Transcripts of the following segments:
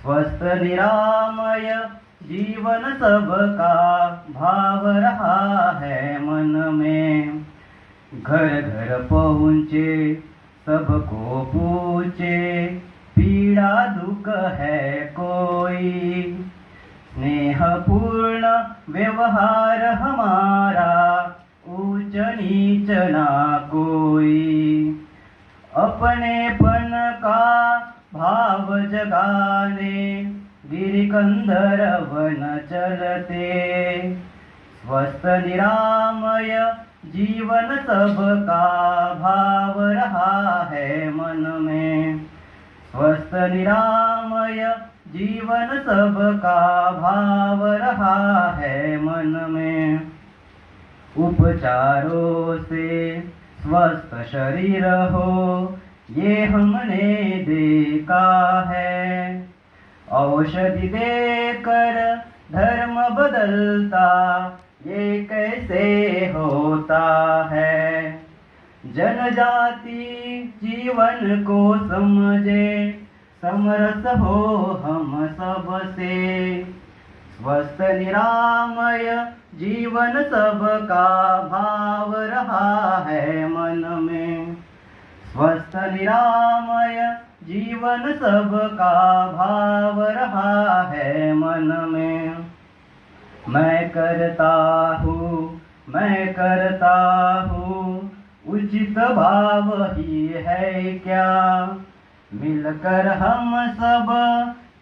स्वस्थ निरामय जीवन सबका भाव रहा है मन में। घर घर पहुँचे सबको पूछे पीड़ा दुख है कोई। स्नेहपूर्ण व्यवहार हमारा ऊंच नीच ना कोई। अपनेपन का भाव जगाने गिरिकंदर वन चलते। स्वस्थ निरामय जीवन सबका भाव रहा है मन में। स्वस्थ निरामय जीवन सबका भाव रहा है मन में। उपचारों से स्वस्थ शरीर हो ये हमने देखा है। औषधि देकर धर्म बदलता ये कैसे होता है। जनजाति जीवन को समझे समरस हो हम सबसे। स्वस्थ निरामय जीवन सबका भाव रहा है मन में। स्वस्थ निरामय जीवन सबका भाव रहा है मन में। मैं करता हूँ उचित भाव ही है क्या। मिलकर हम सब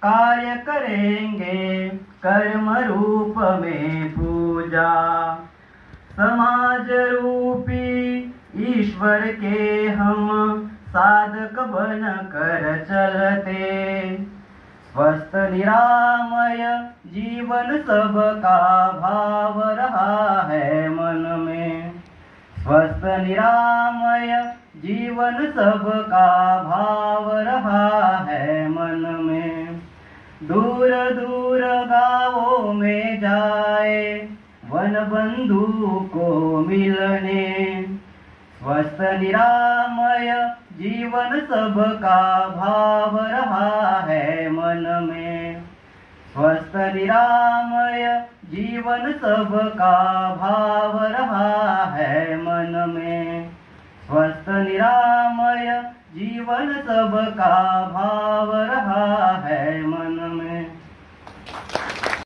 कार्य करेंगे कर्म रूप में पूजा। समाज रूपी ईश्वर के हम साधक बन कर चलते। स्वस्थ निरामय जीवन सबका भाव रहा है मन में। स्वस्थ निरामय जीवन सबका भाव रहा है मन में। दूर दूर गाँवों में जाए वन बंधु को मिलने। स्वस्थ निरामय जीवन सबका भाव रहा है मन में। स्वस्थ निरामय जीवन सबका भाव रहा है मन में। स्वस्थ निरामय जीवन सबका भाव रहा है मन